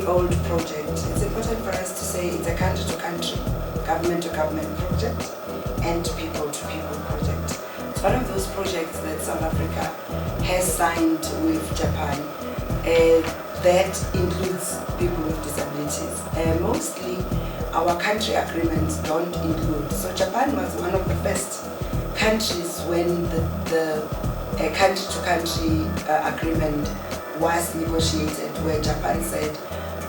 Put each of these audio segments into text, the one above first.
old project. It's important for us to say it's a country-to-country, government-to-government project, and people-to-people project. It's one of those projects that South Africa has signed with Japan that includes people with disabilities. Mostly, our country agreements don't include. So Japan was one of the first countries when the country-to-country agreement was negotiated, where Japan said,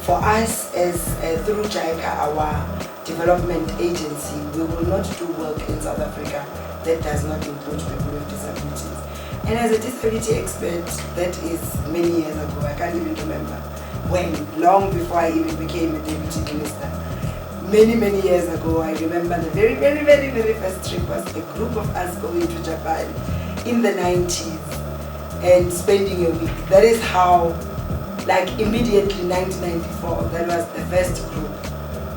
for us as through JICA, our development agency, we will not do work in South Africa that does not include people with disabilities. And as a disability expert, that is many years ago, I can't even remember when, long before I even became a deputy minister. Many years ago, I remember the very first trip was a group of us going to Japan in the 90s and spending a week. That is how, like immediately 1994, that was the first group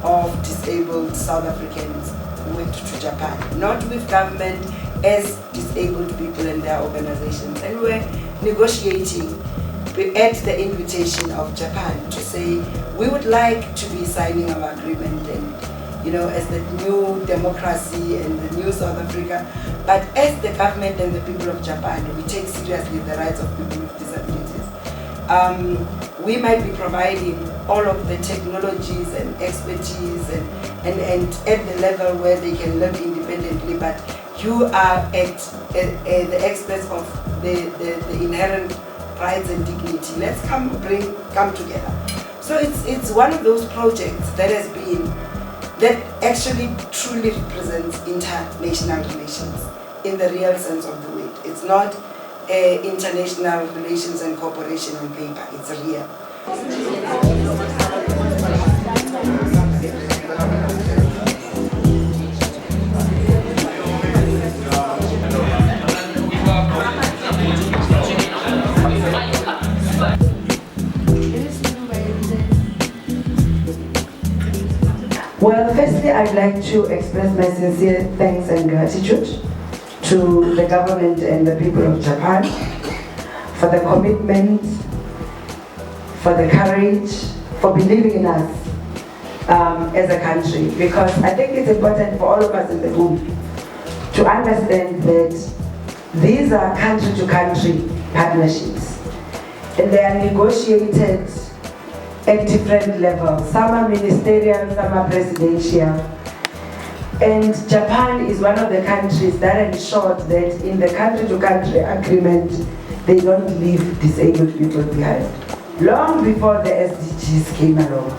of disabled South Africans who went to Japan. Not with government, as disabled people and their organizations. And we were negotiating at the invitation of Japan to say, we would like to be signing our agreement and, you know, as the new democracy and the new South Africa, but as the government and the people of Japan, we take seriously the rights of people with disabilities. We might be providing all of the technologies and expertise and at the level where they can live independently, but you are at the expense of the inherent rights and dignity. Let's come together. So it's one of those projects that has been, that actually truly represents international relations in the real sense of the word. It's not international relations and cooperation on paper, it's real. Well, firstly, I'd like to express my sincere thanks and gratitude to the government and the people of Japan for the commitment, for the courage, for believing in us as a country, because I think it's important for all of us in the room to understand that these are country-to-country partnerships, and they are negotiated at different levels. Some are ministerial, some are presidential. And Japan is one of the countries that ensured that in the country-to-country agreement, they don't leave disabled people behind. Long before the SDGs came along,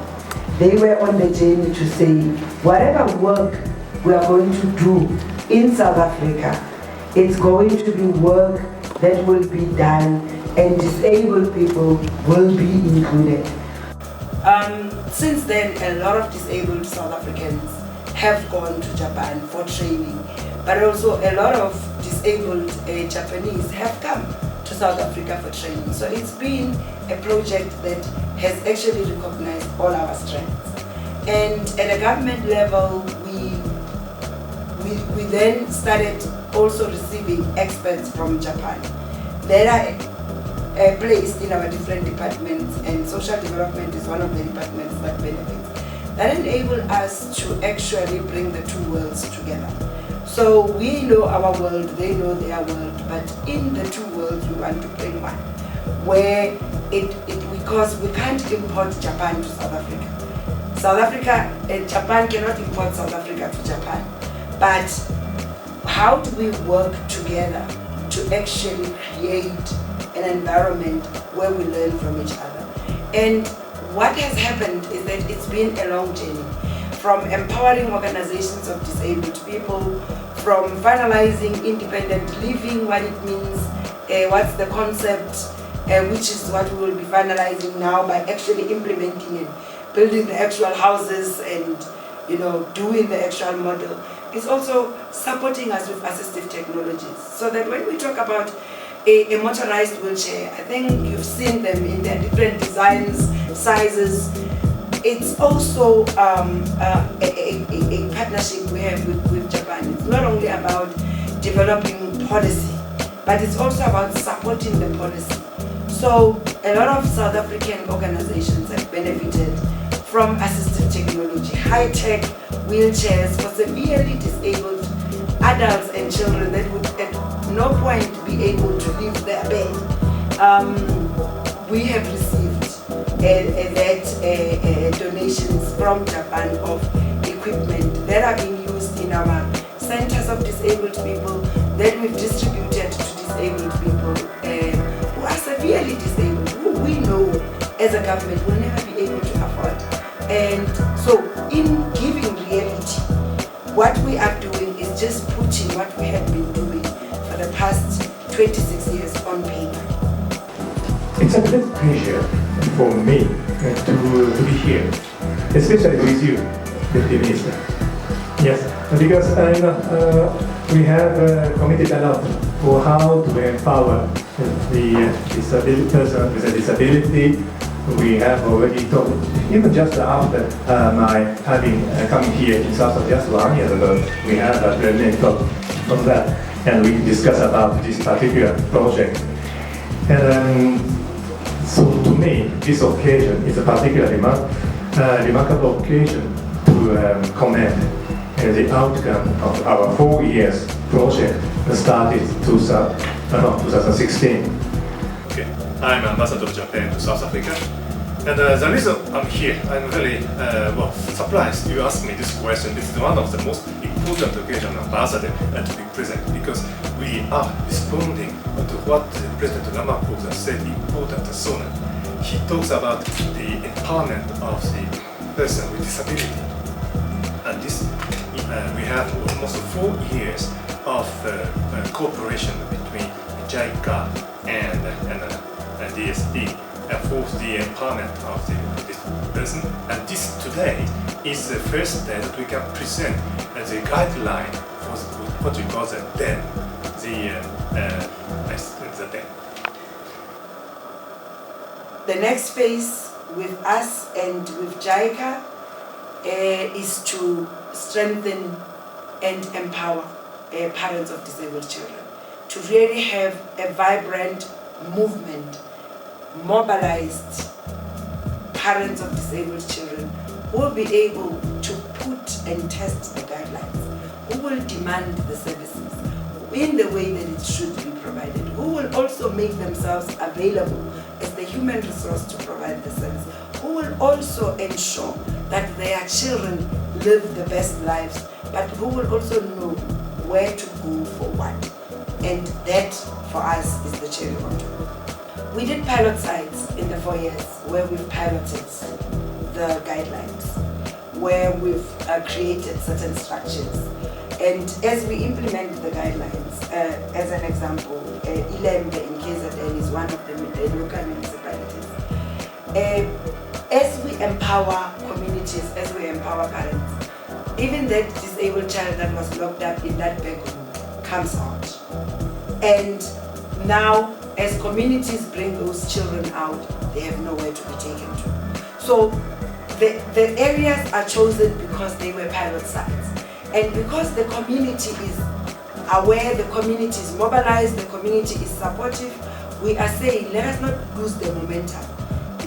they were on the journey to say, whatever work we are going to do in South Africa, it's going to be work that will be done and disabled people will be included. Since then, a lot of disabled South Africans have gone to Japan for training, but also a lot of disabled Japanese have come to South Africa for training. So it's been a project that has actually recognized all our strengths. And at a government level, we then started also receiving experts from Japan that are placed in our different departments, and social development is one of the departments that benefits. That enable us to actually bring the two worlds together. So we know our world, they know their world, but in the two worlds we want to bring one, where because we can't import Japan to South Africa. South Africa and Japan cannot import South Africa to Japan. But how do we work together to actually create an environment where we learn from each other? And what has happened is that it's been a long journey, from empowering organizations of disabled people, from finalizing independent living, what it means, what's the concept, which is what we will be finalizing now by actually implementing and building the actual houses and, you know, doing the actual model. It's also supporting us with assistive technologies, so that when we talk about a motorized wheelchair, I think you've seen them in their different designs, sizes. It's also a partnership we have with Japan. It's not only about developing policy, but it's also about supporting the policy. So a lot of South African organizations have benefited from assistive technology, high-tech wheelchairs for severely disabled adults and children that would at no point be able to leave their bed. We have received donations from Japan of equipment that are being used in our centers of disabled people, that we've distributed to disabled people who are severely disabled, who we know as a government will never be able to afford. And so in giving reality, what we are doing is just putting what we have been doing for the past 26 years on paper. It's a great pleasure for me to be here, especially with you, Deputy Minister. Yes, because we have committed a lot for how to empower the person with a disability. We have already talked, even just after my having come here in South Africa just 1 year ago, we have a preliminary talk on that, and we discussed about this particular project. And so to me, this occasion is a particularly remarkable occasion to comment the outcome of our 4 years project that started 2016. Okay. I'm Ambassador of Japan to South Africa. And the reason I'm here, I'm very surprised you asked me this question. This is one of the most important occasions, Ambassador, to be present, because we are responding to what President Ramaphosa said important sooner. He talks about the empowerment of the person with disability. And this, we have almost 4 years of cooperation between JICA and DSD. For the empowerment of this person, and this today is the first day that we can present the guideline for what we call the DEN, the DEN. The next phase with us and with JICA is to strengthen and empower parents of disabled children, to really have a vibrant movement, mobilized parents of disabled children who will be able to put and test the guidelines, who will demand the services in the way that it should be provided, who will also make themselves available as the human resource to provide the service, who will also ensure that their children live the best lives, but who will also know where to go for what. And that, for us, is the cherry on top. We did pilot sites in the 4 years where we've piloted the guidelines, where we've created certain structures. And as we implement the guidelines, as an example, Ilembe in KZN is one of the local municipalities. As we empower communities, as we empower parents, even that disabled child that was locked up in that back room comes out. And now, as communities bring those children out, they have nowhere to be taken to. So the areas are chosen because they were pilot sites. And because the community is aware, the community is mobilized, the community is supportive, we are saying, let us not lose the momentum.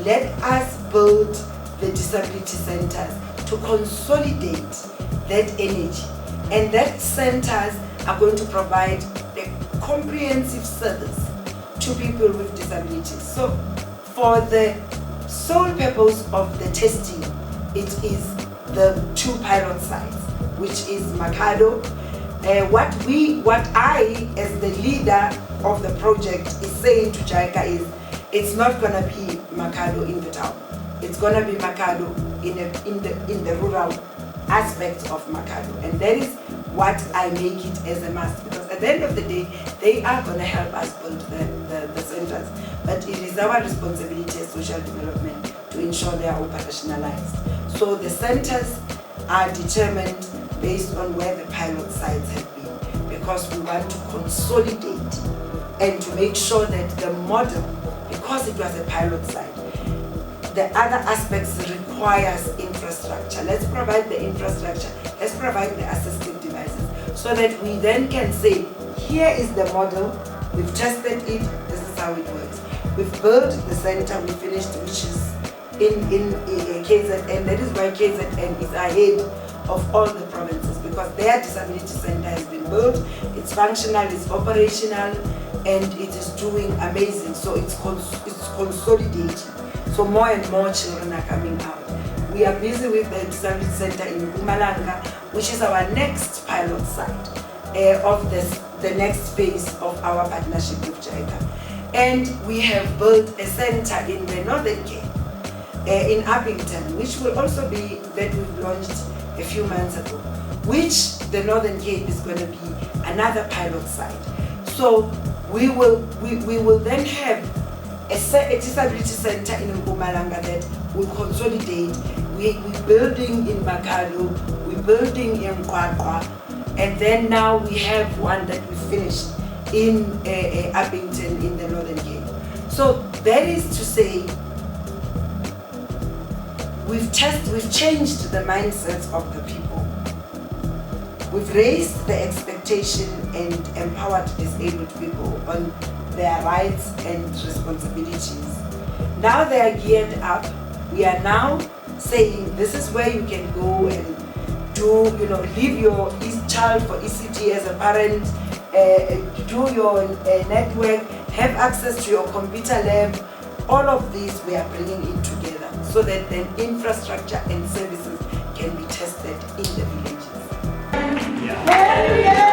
Let us build the disability centers to consolidate that energy. And that centers are going to provide the comprehensive service to people with disabilities. So for the sole purpose of the testing, it is the 2 pilot sites, which is Makado. What I, as the leader of the project, is saying to JICA is, it's not going to be Makado in the town. It's going to be Makado in the rural aspect of Makado. And that is what I make it as a must, because at the end of the day, they are going to help us build the centers. But it is our responsibility as social development to ensure they are operationalized. So the centers are determined based on where the pilot sites have been, because we want to consolidate and to make sure that the model, because it was a pilot site, the other aspects requires infrastructure. Let's provide the infrastructure, let's provide the assistive devices, so that we then can say, here is the model, we've tested it, this is how it works. We've built the center, we finished, which is in KZN. That is why KZN is ahead of all the provinces, because their disability center has been built, it's functional, it's operational, and it is doing amazing. So it's consolidating. So more and more children are coming out. We are busy with the disability center in Mpumalanga, which is our next pilot site of the next phase of our partnership with JICA. And we have built a center in the Northern Cape, in Abington, which will also be that we've launched a few months ago, which the Northern Cape is going to be another pilot site. So we will then have a disability center in Mpumalanga that will consolidate. We're building in Makalo, we're building in Kwakwa, and then now we have one that we finished in Abington in the Northern Cape. So that is to say, we've changed the mindsets of the people. We've raised the expectation and empowered disabled people on their rights and responsibilities. Now they are geared up. We are now saying this is where you can go and do, leave your child for ECT as a parent, do your network, have access to your computer lab. All of these we are bringing it together so that then infrastructure and services can be tested in the villages. Yeah.